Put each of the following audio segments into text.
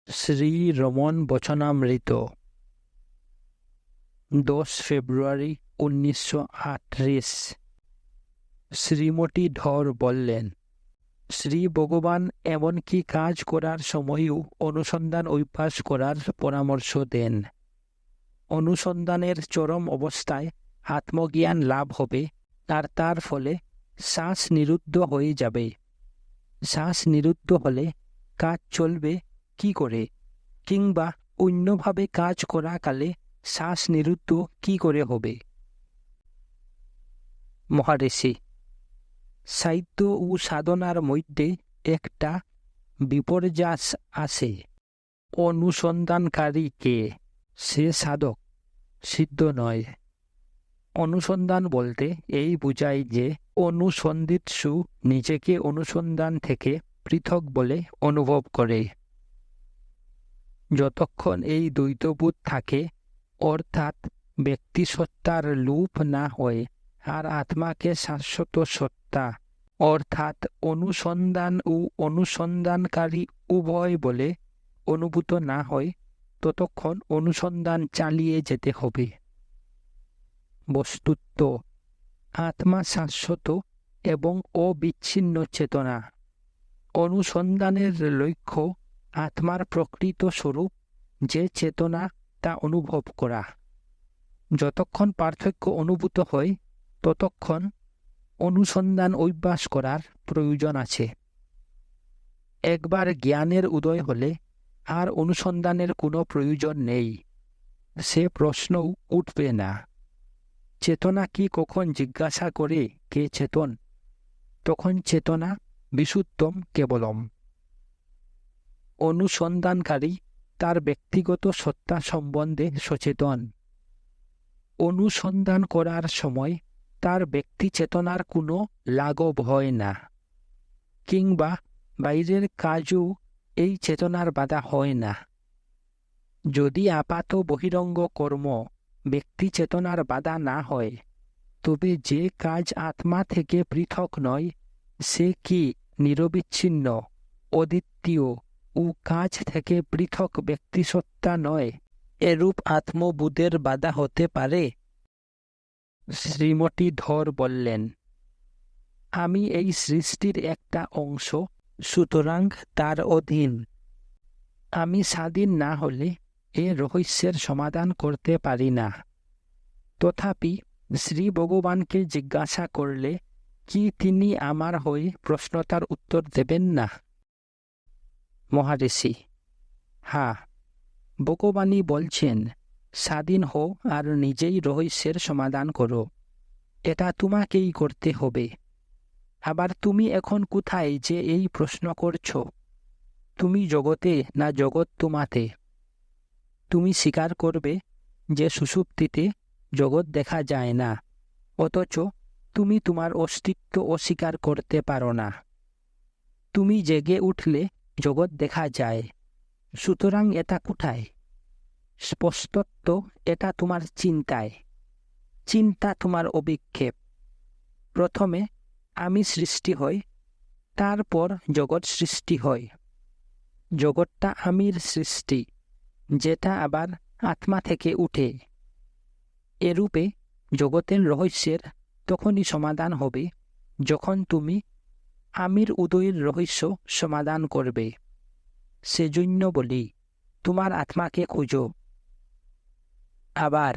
শ্রী রমন বচনামৃত 10 ফেব্রুয়ারি 1938। শ্রীমতী ধর বললেন, শ্রী ভগবান এমনকি কাজ করার সময়ও অনুসন্ধান অভ্যাস করার পরামর্শ দেন। অনুসন্ধানের চরম অবস্থায় আত্মজ্ঞান লাভ হবে, আর তার ফলে শ্বাস নিরুদ্ধ হয়ে যাবে। শ্বাস নিরুদ্ধ হলে কাজ চলবে কি করে, কিংবা অন্যভাবে কাজ করাকালে শ্বাস নিরুদ্ধ কি করে হবে? মহারিষি, সাহিত্য ও সাধনার মধ্যে একটা বিপর্যাস আছে। অনুসন্ধানকারী কে? সে সাধক, সিদ্ধ নয়। অনুসন্ধান বলতে এই বোঝায় যে অনুসন্ধিৎসু নিজেকে অনুসন্ধান থেকে পৃথক বলে অনুভব করে। যতক্ষণ এই দ্বৈতবোধ থাকে, অর্থাৎ ব্যক্তিসত্তার লোপ না হয় আর আত্মাকে শাশ্বত সত্তা অর্থাৎ অনুসন্ধান ও অনুসন্ধানকারী উভয় বলে অনুভূত না হয়, ততক্ষণ অনুসন্ধান চালিয়ে যেতে হবে। বস্তুত আত্মা শাশ্বত এবং অবিচ্ছিন্ন চেতনা। অনুসন্ধানের লক্ষ্য আত্মার প্রকৃত স্বরূপ যে চেতনা, তা অনুভব করা। যতক্ষণ পার্থক্য অনুভূত হয়, ততক্ষণ অনুসন্ধান অভ্যাস করার প্রয়োজন আছে। একবার জ্ঞানের উদয় হলে আর অনুসন্ধানের কোনো প্রয়োজন নেই, সে প্রশ্নও উঠবে না। চেতনা কি কখন জিজ্ঞাসা করে কে চেতন? তখন চেতনা বিশুদ্ধম কেবলম। অনুসন্ধানকারী তার ব্যক্তিগত সত্তা সম্বন্ধে সচেতন। অনুসন্ধান করার সময় তার ব্যক্তি চেতনার কোনো লাঘব হয় না, কিংবা বাইরের কাজও এই চেতনার বাধা হয় না। যদি আপাত বহিরঙ্গ কর্ম ব্যক্তি চেতনার বাধা না হয়, তবে যে কাজ আত্মা থেকে পৃথক নয়, সে কি নিরবিচ্ছিন্ন, অদ্বিতীয় ও কাজ থেকে পৃথক ব্যক্তিসত্তা নয়? এরূপ আত্মবোধের বাধা হতে পারে? শ্রীমতী ধর বললেন, আমি এই সৃষ্টির একটা অংশ, সুতরাং তার অধীন। আমি স্বাধীন না হলে এ রহস্যের সমাধান করতে পারি না। তথাপি শ্রী ভগবানকে জিজ্ঞাসা করলে কি তিনি আমার হয়ে প্রশ্নটার উত্তর দেবেন না? মহারিষি, হ্যাঁ, ভগবানই বলছেন, স্বাধীন হও আর নিজেই রহস্যের সমাধান করো। এটা তোমাকেই করতে হবে। আবার তুমি এখন কোথায় যে এই প্রশ্ন করছ? তুমি জগতে না জগৎ তোমাতে? তুমি স্বীকার করবে যে সুষুপ্তিতে জগৎ দেখা যায় না, অথচ তুমি তোমার অস্তিত্ব অস্বীকার করতে পারো না। তুমি জেগে উঠলে জগৎ দেখা যায়। সুতরাং এটা কোথায়? স্পষ্টত এটা তোমার চিন্তায়। চিন্তা তোমার অভিক্ষেপ। প্রথমে আমি সৃষ্টি হয়, তারপর জগৎ সৃষ্টি হয়। জগৎটা আমির সৃষ্টি, যেটা আবার আত্মা থেকে উঠে। এরূপে জগতের রহস্যের তখনই সমাধান হবে যখন তুমি আমির উদয়ের রহস্য সমাধান করবে। সেজন্য বলি, তোমার আত্মাকে খুঁজো। আবার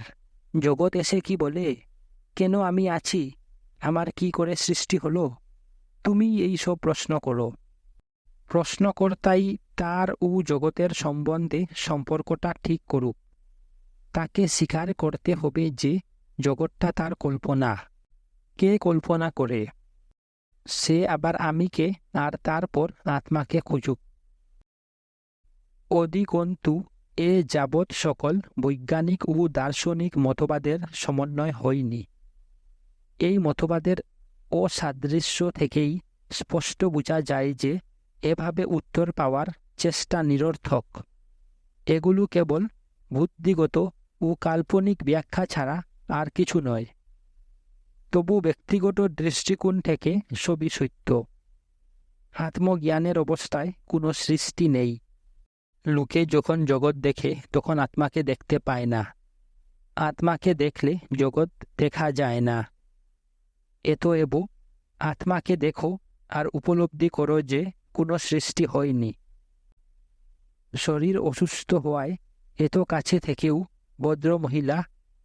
জগৎ এসে কি বলে, কেন আমি আছি, আমার কি করে সৃষ্টি হলো? তুমি এই সব প্রশ্ন করো। প্রশ্নকর্তাই তার ও জগতের সম্বন্ধে সম্পর্কটা ঠিক করুক। তাকে স্বীকার করতে হবে যে জগৎটা তার কল্পনা। কে কল্পনা করে? সে আবার আমিকে আর তারপর আত্মাকে খুঁজুক। অধিকন্তু এ যাবৎ সকল বৈজ্ঞানিক ও দার্শনিক মতবাদের সমন্বয় হয়নি। এই মতবাদের অসাদৃশ্য থেকেই স্পষ্ট বোঝা যায় যে এভাবে উত্তর পাওয়ার চেষ্টা নিরর্থক। এগুলো কেবল বুদ্ধিগত ও কাল্পনিক ব্যাখ্যা ছাড়া আর কিছু নয়। তবু ব্যক্তিগত দৃষ্টিকোণ থেকে সবই সত্য। আত্মজ্ঞানের অবস্থায় কোনো সৃষ্টি নেই। লোকে যখন জগৎ দেখে তখন আত্মাকে দেখতে পায় না। আত্মাকে দেখলে জগৎ দেখা যায় না। অতএব আত্মাকে দেখো আর উপলব্ধি করো যে কোনো সৃষ্টি হয়নি। শরীর অসুস্থ হওয়ায় এত কাছে থেকেও ভদ্রমহিলা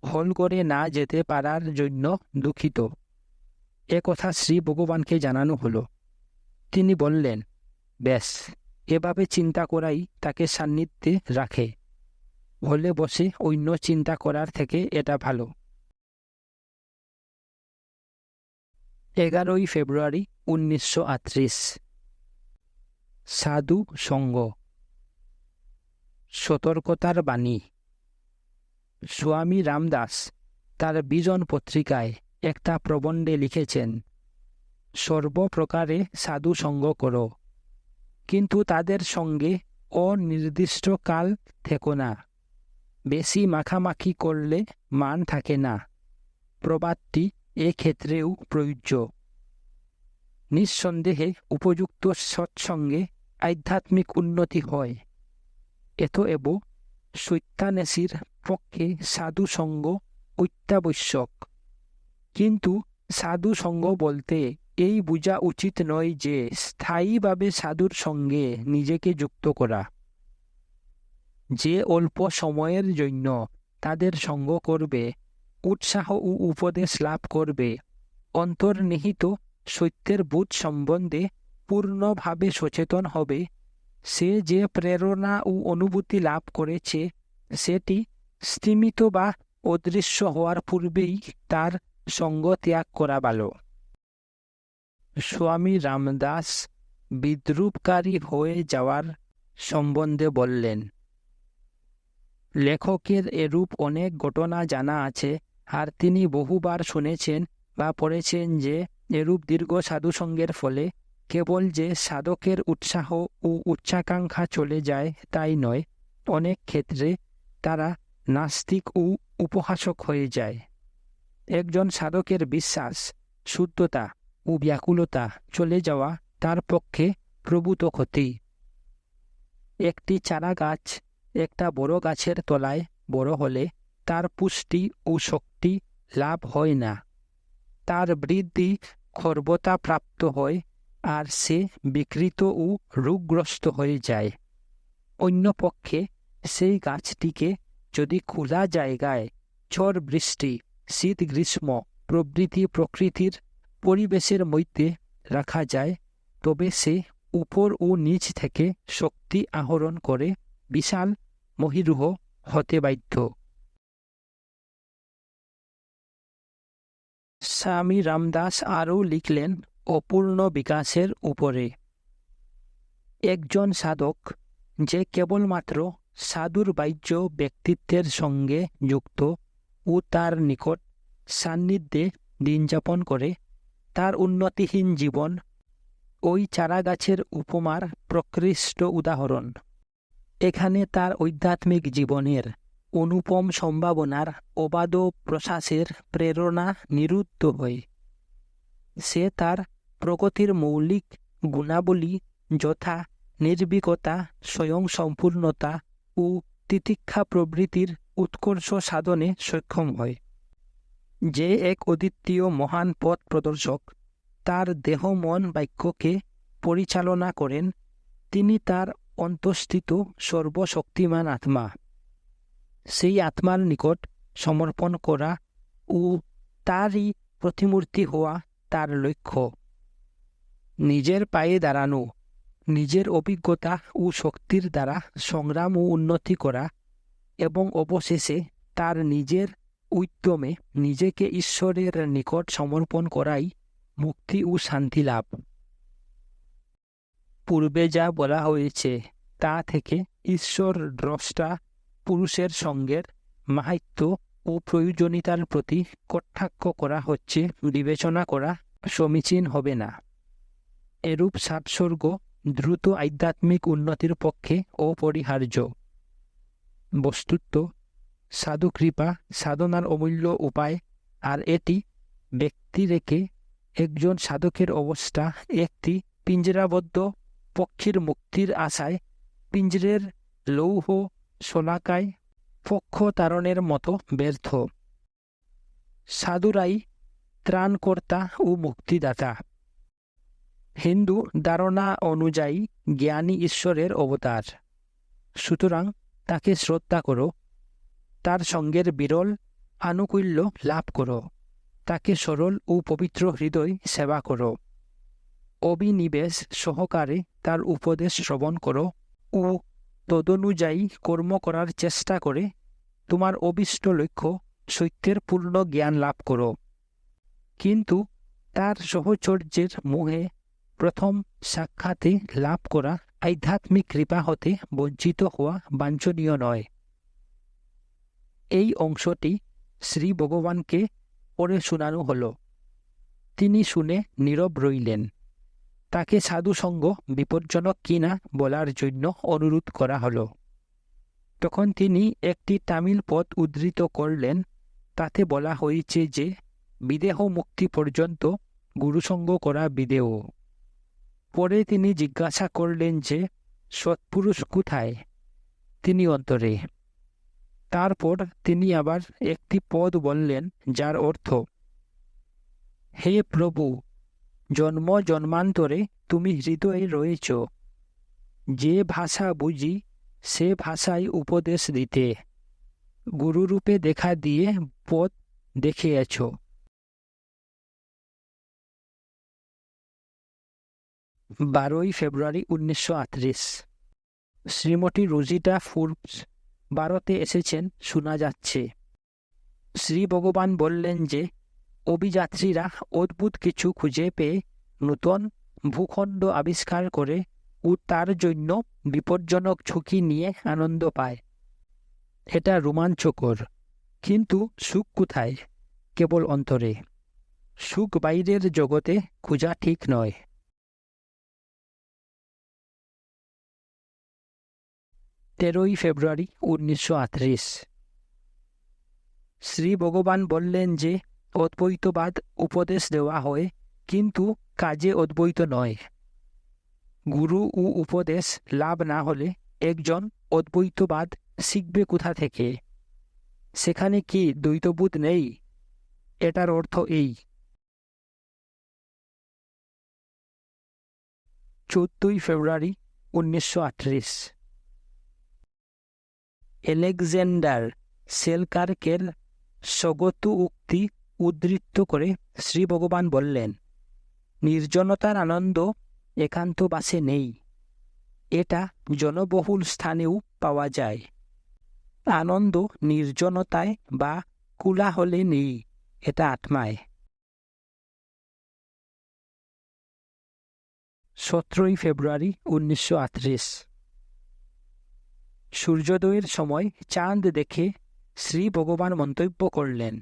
হল করে না যেতে পারার জন্য দুঃখিত। কথা শ্রী ভগবানকে জানানো হলো। তিনি বললেন, বেশ, এভাবে চিন্তা করাই তাকে সান্নিধ্যে রাখে। হলে বসে অন্য চিন্তা করার থেকে এটা ভালো। 11 ফেব্রুয়ারি 1938। সাধু সঙ্গ। সতর্কতার বাণী। স্বামী রামদাস তার বিজন পত্রিকায় একটা প্রবন্ধে লিখেছেন, সর্বপ্রকারে সাধু সঙ্গ করো, কিন্তু তাদের সঙ্গে অনির্দিষ্টকাল থেকো না। বেশি মাখামাখি করলে মান থাকে না। প্রবাদটি ক্ষেত্রেও প্রযোজ্য। নিঃসন্দেহে উপযুক্ত সৎসঙ্গে আধ্যাত্মিক উন্নতি হয়। অতএব সত্যান্বেষীর পক্ষে সাধু সঙ্গ অত্যাবশ্যক। কিন্তু সাধু সঙ্গ বলতে এই বোঝা উচিত নয় যে স্থায়ীভাবে সাধুর সঙ্গে নিজেকে যুক্ত করা। যে অল্প সময়ের জন্য তাদের সঙ্গ করবে, উৎসাহ ও উপদেশ লাভ করবে, অন্তর্নিহিত সত্যের বোধ সম্বন্ধে পূর্ণভাবে সচেতন হবে, সে যে প্রেরণা ও অনুভূতি লাভ করেছে সেটি স্তিমিত বা অদৃশ্য হওয়ার পূর্বেই তার সঙ্গ ত্যাগ করা ভালো। স্বামী রামদাস বিদ্রূপকারী হয়ে যাওয়ার সম্বন্ধে বললেন, লেখকের এরূপ অনেক ঘটনা জানা আছে, আর তিনি বহুবার শুনেছেন বা পড়েছেন যে এরূপ দীর্ঘ সাধুসঙ্গের ফলে কেবল যে সাধকের উৎসাহ ও উচ্চাকাঙ্ক্ষা চলে যায় তাই নয়, অনেক ক্ষেত্রে তারা নাস্তিক ও উপহাসক হয়ে যায়। একজন সাধকের বিশ্বাস, শুদ্ধতা ও ব্যাকুলতা চলে যাওয়া তার পক্ষে প্রভূত ক্ষতি। একটি চারা গাছ একটা বড় গাছের তলায় বড় হলে তার পুষ্টি ও শক্তি লাভ হয় না। তার বৃদ্ধি খর্বতা প্রাপ্ত হয় আর সে বিকৃত ও রোগগ্রস্ত হয়ে যায়। অন্যপক্ষে সেই গাছটিকে যদি খোলা জায়গায় ঝড় বৃষ্টি, শীত গ্রীষ্ম প্রভৃতি প্রকৃতির পরিবেশের মধ্যে রাখা যায়, তবে সে উপর ও নিচ থেকে শক্তি আহরণ করে বিশাল মহীরুহ হতে বাধ্য। স্বামী রামদাস আরও লিখলেন অপূর্ণ বিকাশের উপরে। একজন সাধক যে কেবলমাত্র সাধুর বাহ্য ব্যক্তিত্বের সঙ্গে যুক্ত ও তার নিকট সান্নিধ্যে দিনযাপন করে, তার উন্নতিহীন জীবন ওই চারাগাছের উপমার প্রকৃষ্ট উদাহরণ। এখানে তার আধ্যাত্মিক জীবনের অনুপম সম্ভাবনার অবাধ প্রশ্বাসের প্রেরণা নিরুদ্ধ হয়। সে তার প্রগতির মৌলিক গুণাবলী যথা নির্ভীকতা, স্বয়ংসম্পূর্ণতা ও তিতিক্ষা প্রভৃতির উৎকর্ষ সাধনে সক্ষম হয়। যে এক অদ্বিতীয় মহান পথ প্রদর্শক তার দেহ মন বাক্যকে পরিচালনা করেন, তিনি তার অন্তঃস্থিত সর্বশক্তিমান আত্মা। সেই আত্মার নিকট সমর্পণ করা ও তারই প্রতিমূর্তি হওয়া তার লক্ষ্য। নিজের পায়ে দাঁড়ানো, নিজের অভিজ্ঞতা ও শক্তির দ্বারা সংগ্রাম ও উন্নতি করা এবং অবশেষে তার নিজের উদ্যমে নিজেকে ঈশ্বরের নিকট সমর্পণ করাই মুক্তি ও শান্তি লাভ। পূর্বে যা বলা হয়েছে তা থেকে ঈশ্বর দ্রষ্টা পুরুষের সঙ্গের মাহাত্ম্য ও প্রয়োজনীয়তার প্রতি কটাক্ষ করা হচ্ছে বিবেচনা করা সমীচীন হবে না। এরূপ সাৎসর্গ দ্রুত আধ্যাত্মিক উন্নতির পক্ষে অপরিহার্য। বস্তুত সাধুকৃপা সাধনার অমূল্য উপায়, আর এটি ব্যক্তি রেখে একজন সাধকের অবস্থা একটি পিঞ্জরাবদ্ধ পক্ষীর মুক্তির আশায় পিঞ্জরের লৌহ শলাকায় পক্ষ তারণের মতো ব্যর্থ। সাধুরাই ত্রাণকর্তা ও মুক্তিদাতা। হিন্দু ধারণা অনুযায়ী জ্ঞানী ঈশ্বরের অবতার, সুতরাং তাকে শ্রদ্ধা করো, তার সঙ্গের বিরল আনুকূল্য লাভ করো, তাকে সরল ও পবিত্র হৃদয় সেবা করো, অবিনিবেশ সহকারে তার উপদেশ শ্রবণ করো ও তদনুযায়ী কর্ম করার চেষ্টা করে তোমার অভীষ্ট লক্ষ্য সত্যের পূর্ণ জ্ঞান লাভ করো। কিন্তু তার সহচর্যের মোহে প্রথম সাক্ষাতে লাভ করা আধ্যাত্মিক কৃপা হতে বঞ্চিত হওয়া বাঞ্ছনীয় নয়। এই অংশটি শ্রী ভগবানকে পড়ে শোনানো হল। তিনি শুনে নীরব রইলেন। তাকে সাধুসঙ্গ বিপজ্জনক কিনা বলার জন্য অনুরোধ করা হল। তখন তিনি একটি তামিল পদ উদ্ধৃত করলেন। তাতে বলা হয়েছে যে বিদেহ মুক্তি পর্যন্ত গুরুসঙ্গ করা বিদেহ। পরে তিনি জিজ্ঞাসা করলেন যে সৎপুরুষ কোথায়? তিনি অন্তরে। তারপর তিনি আবার একটি পদ বললেন, যার অর্থ, হে প্রভু, জন্ম জন্মান্তরে তুমি হৃদয়ে রয়েছ। যে ভাষা বুঝি সে ভাষায় উপদেশ দিতে গুরুরূপে দেখা দিয়ে পথ দেখিয়েছ। 12 ফেব্রুয়ারি 1938। শ্রীমতী রোজিটা ফোর্বস ভারতে এসেছেন শোনা যাচ্ছে। শ্রী ভগবান বললেন যে অভিযাত্রীরা অদ্ভুত কিছু খুঁজে পেয়ে নূতন ভূখণ্ড আবিষ্কার করে ও তার জন্য বিপজ্জনক ঝুঁকি নিয়ে আনন্দ পায়। এটা রোমাঞ্চকর, কিন্তু সুখ কোথায়? কেবল অন্তরে। সুখ বাইরের জগতে খোঁজা ঠিক নয়। 13 ফেব্রুয়ারি 1938। শ্রী ভগবান বললেন যে অদ্বৈতবাদ উপদেশ দেওয়া হয়, কিন্তু কাজে অদ্বৈত নয়। গুরু ও উপদেশ লাভ না হলে একজন অদ্বৈতবাদ শিখবে কোথা থেকে? সেখানে কি দ্বৈতবোধ নেই? এটার অর্থ এই। 14 ফেব্রুয়ারি 1938। আলেকজান্ডার সেলকার্কের স্বগত উক্তি উদ্ধৃত করে শ্রী ভগবান বললেন, নির্জনতার আনন্দ একান্তবাসে নেই। এটা জনবহুল স্থানেও পাওয়া যায়। আনন্দ নির্জনতায় বা কোলাহলে নেই, এটা আত্মায়। 17 ফেব্রুয়ারি 1938। সূর্যোদয়ের সময় চাঁদ দেখে শ্রী ভগবান মন্তব্য করলেন,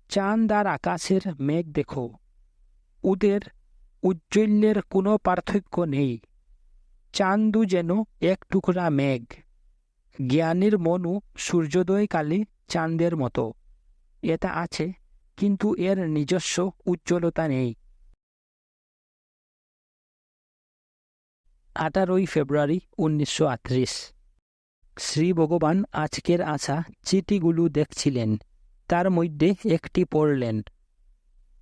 চাঁদ আর আকাশের মেঘ দেখো, ওদের উজ্জ্বল্যের কোনো পার্থক্য নেই। চাঁদও যেন এক টুকরা মেঘ। জ্ঞানীর মনও সূর্যোদয়কালে চাঁদের মতো। এটা আছে, কিন্তু এর নিজস্ব উজ্জ্বলতা নেই। 18 ফেব্রুয়ারি 1938। শ্রী ভগবান আজকের আসা চিঠিগুলো দেখছিলেন। তার মধ্যে একটি পড়লেন।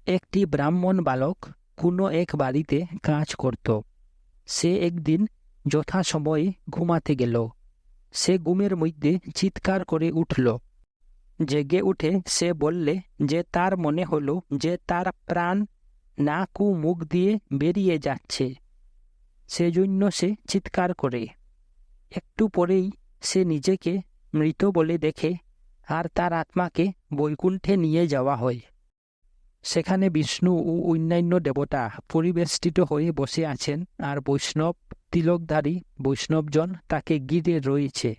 একটি ব্রাহ্মণ বালক কোনো এক বাড়িতে কাজ করত। সে একদিন যথাসময়ে ঘুমাতে গেল। সে ঘুমের মধ্যে চিৎকার করে উঠল। জেগে উঠে সে বললে যে তার মনে হলো যে তার প্রাণ নাক ও মুখ দিয়ে বেরিয়ে যাচ্ছে। সেজন্য সে চিৎকার করে। একটু পরেই সে নিজেকে মৃত বলে দেখে, আর তার আত্মাকে বৈকুণ্ঠে নিয়ে যাওয়া হয়। সেখানে বিষ্ণু ও অন্যান্য দেবতা পরিবেষ্টিত হয়ে বসে আছেন, আর বৈষ্ণব তিলকধারী বৈষ্ণবজন তাকে ঘিরে রয়েছে।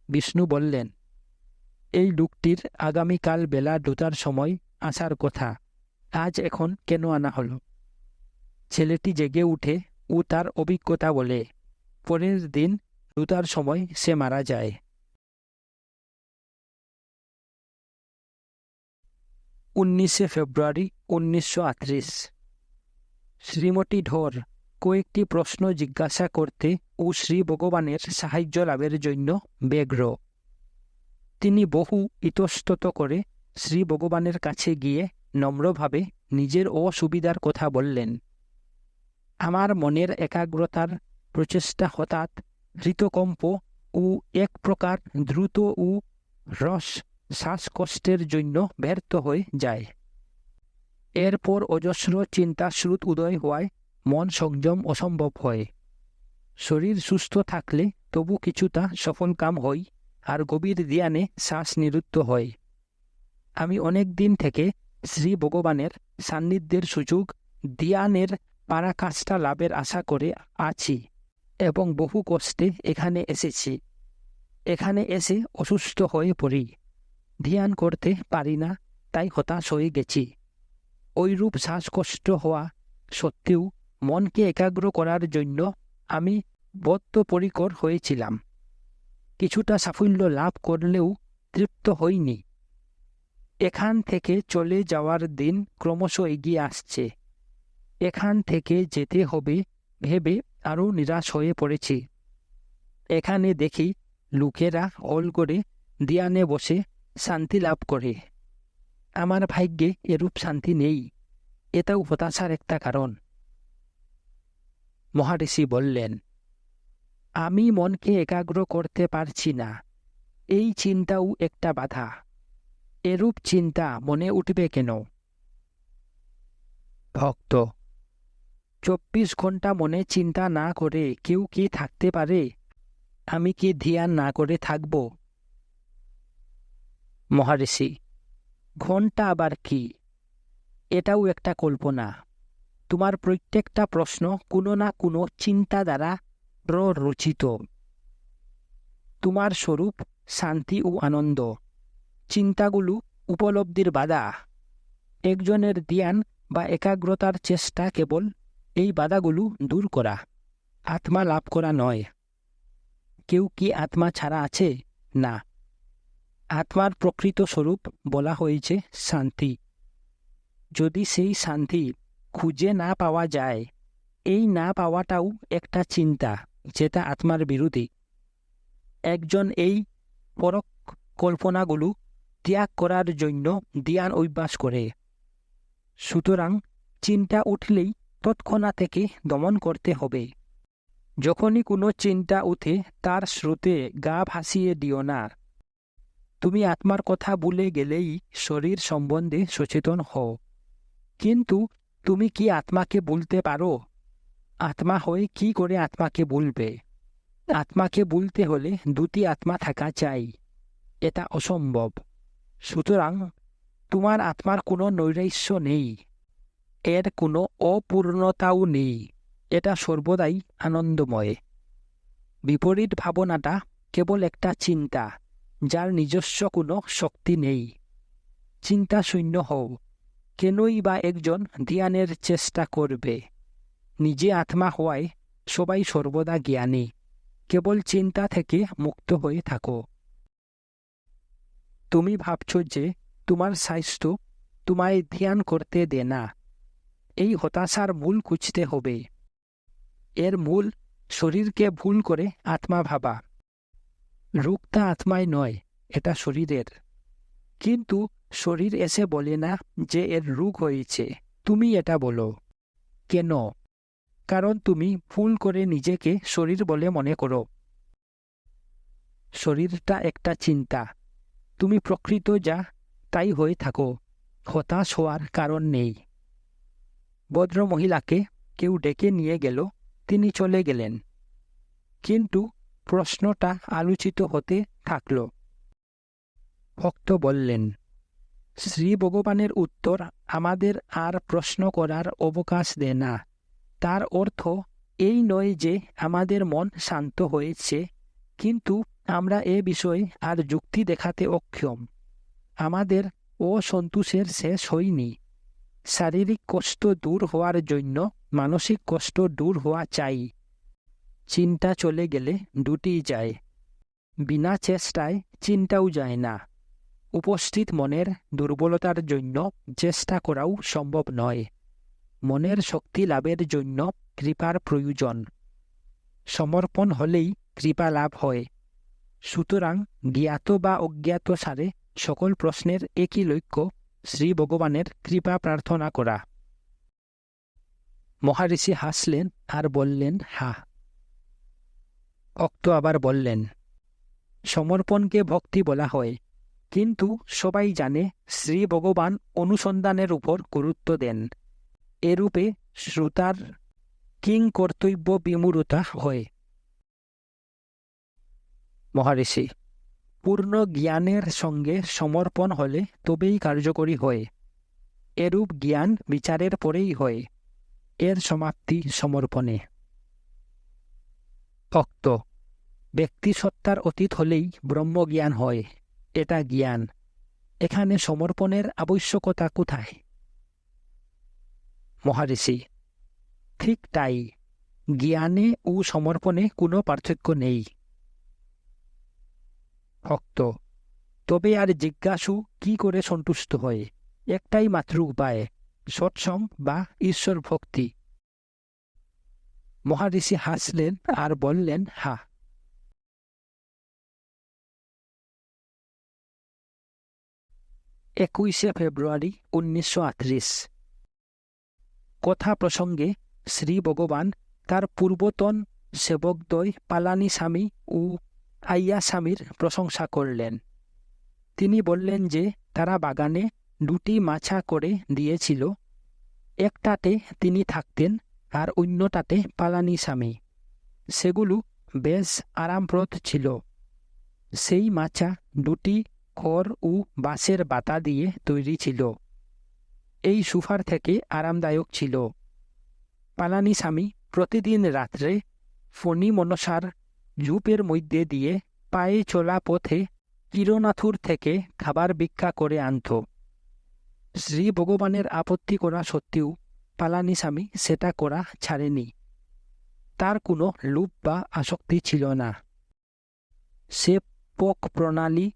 বিষ্ণু বললেন, এই লোকটির আগামীকাল বেলা 2টার সময় আসার কথা, আজ এখন কেন আনা হলো? ছেলেটি জেগে উঠে ও তার অভিজ্ঞতা বলে। পরের দিন 2টার সময় সে মারা যায়। 19 ফেব্রুয়ারি 1938। শ্রীমতী ধর কয়েকটি প্রশ্ন জিজ্ঞাসা করতে ও শ্রী ভগবানের সাহায্য লাভের জন্য ব্যগ্র। তিনি বহু ইতস্তত করে শ্রী ভগবানের কাছে গিয়ে নম্রভাবে নিজের অসুবিধার কথা বললেন। আমার মনের একাগ্রতার প্রচেষ্টা হঠাৎ হৃতকম্প ও এক প্রকার দ্রুত ও রস শ্বাসকষ্টের জন্য ব্যর্থ হয়ে যায়। এরপর অজস্র চিন্তাস্রোত উদয় হওয়ায় মন সংযম অসম্ভব হয়। শরীর সুস্থ থাকলে তবু কিছুটা সফল কাম হয়, আর গভীর ধ্যানে শ্বাস নিরুদ্ধ হয়। আমি অনেক দিন থেকে শ্রী ভগবানের সান্নিধ্যের সুযোগ ধ্যানের পারাকাষ্ঠা লাভের আশা করে আছি এবং বহু কষ্টে এখানে এসেছি। এখানে এসে অসুস্থ হয়ে পড়ি, ধ্যান করতে পারি না, তাই হতাশ হয়ে গেছি। ওইরূপ শ্বাসকষ্ট হওয়া সত্ত্বেও মনকে একাগ্র করার জন্য আমি বদ্ধপরিকর হয়েছিলাম। কিছুটা সাফল্য লাভ করলেও তৃপ্ত হইনি। এখান থেকে চলে যাওয়ার দিন ক্রমশ এগিয়ে আসছে। এখান থেকে যেতে হবে ভেবে আরও নিরাশ হয়ে পড়েছি। এখানে দেখি লোকেরা হল করে ধ্যানে বসে শান্তি লাভ করে। আমার ভাগ্যে এরূপ শান্তি নেই। এটাও হতাশার একটা কারণ। মহারিষি বললেন, আমি মনকে একাগ্র করতে পারছি না, এই চিন্তাও একটা বাধা। এরূপ চিন্তা মনে উঠবে কেন? ভক্ত: 24 ঘন্টা মনে চিন্তা না করে কেউ কি থাকতে পারে? আমি কি ধ্যান না করে থাকব? মহারিষি: ঘন্টা আবার কি? এটাও একটা কল্পনা। তোমার প্রত্যেকটা প্রশ্ন কোনো না কোনো চিন্তা দ্বারা প্ররোচিত। তোমার স্বরূপ শান্তি ও আনন্দ। চিন্তাগুলো উপলব্ধির বাধা। একজনের ধ্যান বা একাগ্রতার চেষ্টা কেবল এই বাধাগুলো দূর করা, আত্মা লাভ করা নয়। কেউ কি আত্মা ছাড়া আছে? না। আত্মার প্রকৃত স্বরূপ বলা হয়েছে শান্তি। যদি সেই শান্তি খুঁজে না পাওয়া যায়, এই না পাওয়াটাও একটা চিন্তা, যেটা আত্মার বিরোধী। একজন এই পরক কল্পনাগুলো ত্যাগ করার জন্য ধ্যান অভ্যাস করে। সুতরাং চিন্তা উঠলেই তৎক্ষণাৎ থেকে দমন করতে হবে। যখনই কোনো চিন্তা উঠে তার স্রোতে গা ভাসিয়ে দিও না। তুমি আত্মার কথা ভুলে গেলেই শরীর সম্বন্ধে সচেতন হও। কিন্তু তুমি কি আত্মাকে ভুলতে পারো? আত্মা হয়ে কি করে আত্মাকে ভুলবে? আত্মাকে ভুলতে হলে দুটি আত্মা থাকা চাই। এটা অসম্ভব। সুতরাং তোমার আত্মার কোনো নৈরাশ্য নেই, এর কোনো অপূর্ণতাও নেই। এটা সর্বদাই আনন্দময়। বিপরীত ভাবনাটা কেবল একটা চিন্তা, যার নিজস্ব কোনো শক্তি নেই। চিন্তা শূন্য হও। কেনই বা একজন ধ্যানের চেষ্টা করবে? নিজে আত্মা হওয়ায় সবাই সর্বদা জ্ঞানী। কেবল চিন্তা থেকে মুক্ত হয়ে থাকো। তুমি ভাবছ যে তোমার স্বাস্থ্য তোমায় ধ্যান করতে দে না। এই হতাশার মূল খুঁজতে হবে। এর মূল শরীরকে ভুল করে আত্মা ভাবা। রোগটা আত্মায় নয়, এটা শরীরের। কিন্তু শরীর এসে বলে না যে এর রোগ হয়েছে, তুমি এটা বলো। কেন? কারণ তুমি ভুল করে নিজেকে শরীর বলে মনে করো। শরীরটা একটা চিন্তা। তুমি প্রকৃত যা তাই হয়ে থাকো। হতাশ হওয়ার কারণ নেই। ভদ্র মহিলাকে কেউ ডেকে নিয়ে গেল, তিনি চলে গেলেন। কিন্তু প্রশ্নটা আলোচিত হতে থাকল। ভক্ত বললেন, শ্রী ভগবানের উত্তর আমাদের আর প্রশ্ন করার অবকাশ দেয় না। তার অর্থ এই নয় যে আমাদের মন শান্ত হয়েছে, কিন্তু আমরা এ বিষয়ে আর যুক্তি দেখাতে অক্ষম। আমাদের অসন্তোষের শেষ হয়নি। শারীরিক কষ্ট দূর হওয়ার জন্য মানসিক কষ্ট দূর হওয়া চাই। চিন্তা চলে গেলে দুটিই যায়। বিনা চেষ্টায় চিন্তাও যায় না। উপস্থিত মনের দুর্বলতার জন্য চেষ্টা করাও সম্ভব নয়। মনের শক্তি লাভের জন্য কৃপার প্রয়োজন। সমর্পণ হলেই কৃপা লাভ হয়। সুতরাং জ্ঞাত বা অজ্ঞাত সারে সকল প্রশ্নের একই লক্ষ্য শ্রী ভগবানের কৃপা প্রার্থনা করা। মহারিষি হাসলেন আর বললেন, হা। ভক্ত আবার বললেন, সমর্পণকে ভক্তি বলা হয়, কিন্তু সবাই জানে শ্রী ভগবান অনুসন্ধানের উপর গুরুত্ব দেন। এরূপে শ্রোতার কিং কর্তব্য বিমূঢ়তা হয়। মহারিষি, পূর্ণ জ্ঞানের সঙ্গে সমর্পণ হলে তবেই কার্যকরী হয়। এরূপ জ্ঞান বিচারের পরেই হয়। এর সমাপ্তি সমর্পণে। ভক্ত, ব্যক্তিসত্তার অতীত হলেই ব্রহ্মজ্ঞান হয়। এটা জ্ঞান। এখানে সমর্পণের আবশ্যকতা কোথায়? মহারিষি, ঠিক তাই। জ্ঞানে ও সমর্পণে কোনো পার্থক্য নেই। ভক্ত, তবে আর জিজ্ঞাসু কি করে সন্তুষ্ট হয়? একটাই মাত্র উপায়, সৎসঙ্গ বা ঈশ্বর ভক্তি। মহারিষি হাসলেন আর বললেন, হা। 21শে ফেব্রুয়ারি 1938। কথা প্রসঙ্গে শ্রী ভগবান তার পূর্বতন সেবকদ্বয় পালানিস্বামী ও আইয়াস্বামীর প্রশংসা করলেন। তিনি বললেন যে তারা বাগানে 2টি মাছা করে দিয়েছিল। একটাতে তিনি থাকতেন আর অন্যটাতে পালানিস্বামী। সেগুলো বেশ আরামপ্রদ ছিল। সেই মাছা 2টি খড় ও বাঁশের বাতা দিয়ে তৈরি ছিল। এই সুফার থেকে আরামদায়ক ছিল। পালানিস্বামী প্রতিদিন রাত্রে ফণি মনসার ঝোপের মধ্যে দিয়ে পায়ে চলা পথে কিরণাথুর থেকে খাবার ভিক্ষা করে আনত। শ্রী ভগবানের আপত্তি করা সত্ত্বেও পালানিস্বামী সেটা করা ছাড়েনি। তার কোনো লোভ বা আসক্তি ছিল না। সে পোক প্রণালী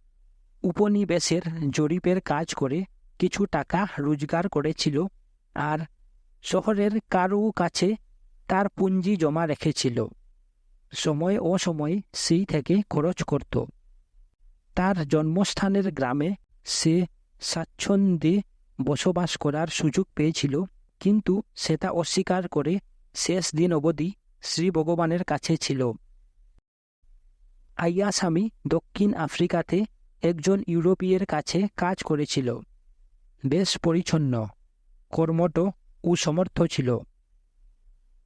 উপনিবেশের জরিপের কাজ করে কিছু টাকা রোজগার করেছিল আর শহরের কারও কাছে তার পুঁজি জমা রেখেছিল। সময় অসময়ে সেই থেকে খরচ করত। তার জন্মস্থানের গ্রামে সে স্বাচ্ছন্দ্যে বসবাস করার সুযোগ পেয়েছিল, কিন্তু সেটা অস্বীকার করে শেষ দিন অবধি শ্রী ভগবানের কাছে ছিল। আইয়াস্বামী দক্ষিণ আফ্রিকাতে একজন ইউরোপীয়ের কাছে কাজ করেছিল। বেশ পরিচ্ছন্ন, কর্মঠ ও সমর্থ ছিল।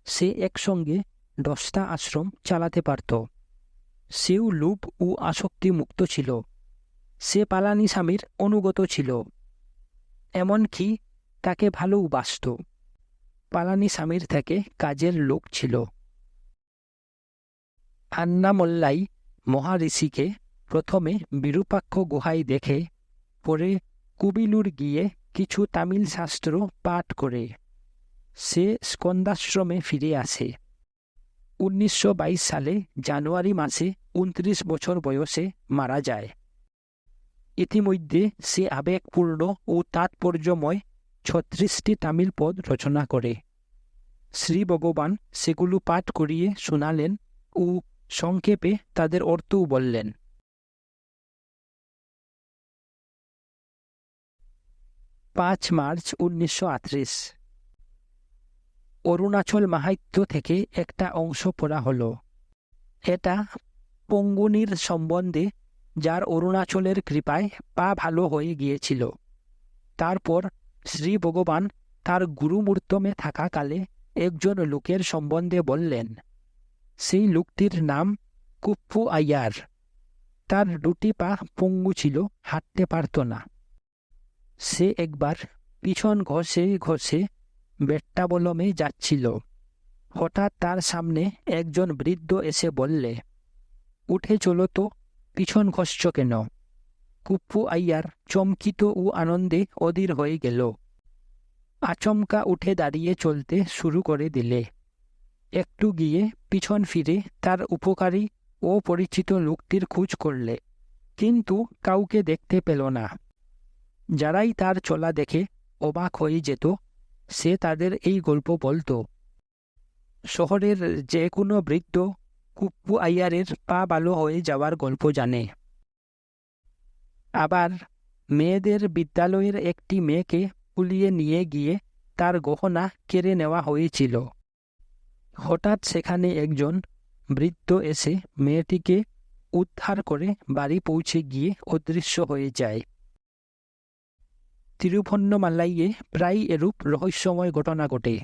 সে একসঙ্গে 10টা আশ্রম চালাতে পারত। সেও লোভ ও আসক্তি মুক্ত ছিল। সে পালানিস্বামীর অনুগত ছিল, এমনকি তাকে ভালোবাসত। পালানিস্বামীর থেকে কাজের লোক ছিল। আন্নামল্লাই মহারিষিকে প্রথমে বিরূপাক্ষ গুহায় দেখে, পরে কুবিলুর গিয়ে কিছু তামিল শাস্ত্র পাঠ করে সে স্কন্দাশ্রমে ফিরে আসে। 1922 সালে জানুয়ারি মাসে 29 বছর বয়সে মারা যায়। ইতিমধ্যে সে আবেগপূর্ণ ও তাৎপর্যময় 36টি তামিল পদ রচনা করে। শ্রী ভগবান সেগুলো পাঠ করিয়ে শোনালেন ও সংক্ষেপে তাদের অর্থও বললেন। 5 মার্চ 1938। অরুণাচল মাহাত্ম্য থেকে একটা অংশ পড়া হলো। এটা পঙ্গুনির সম্বন্ধে, যার অরুণাচলের কৃপায় পা ভালো হয়ে গিয়েছিল। তারপর শ্রী ভগবান তার গুরুমূর্তমে থাকাকালে একজন লোকের সম্বন্ধে বললেন। সেই লোকটির নাম কুপ্পু আইয়ার। তার 2টি পা পঙ্গু ছিল, হাঁটতে পারত না। সে একবার পিছন ঘষে ঘষে বেট্টাবলমে যাচ্ছিল। হঠাৎ তার সামনে একজন বৃদ্ধ এসে বললে, উঠে চলো তো, পিছন ঘষছ কেন? কুপ্পু আইয়ার চমকিত ও আনন্দে অধীর হয়ে গেল। আচমকা উঠে দাঁড়িয়ে চলতে শুরু করে দিলে। একটু গিয়ে পিছন ফিরে তার উপকারী ও পরিচিত লোকটির খোঁজ করলে, কিন্তু কাউকে দেখতে পেল না। যারাই তার চলা দেখে অবাক হয়ে যেত, সে তাদের এই গল্প বলতো। শহরের যে কোনো বৃদ্ধ কুপ্পু আইয়ারের পা ভালো হয়ে যাওয়ার গল্প জানে। আবার মেয়েদের বিদ্যালয়ের একটি মেয়েকে কুলিয়ে নিয়ে গিয়ে তার গহনা কেড়ে নেওয়া হয়েছিল। হঠাৎ সেখানে একজন বৃদ্ধ এসে মেয়েটিকে উদ্ধার করে বাড়ি পৌঁছে গিয়ে অদৃশ্য হয়ে যায়। তিরুভন্নমালাইয়ে প্রায় এরূপ রহস্যময় ঘটনা ঘটে।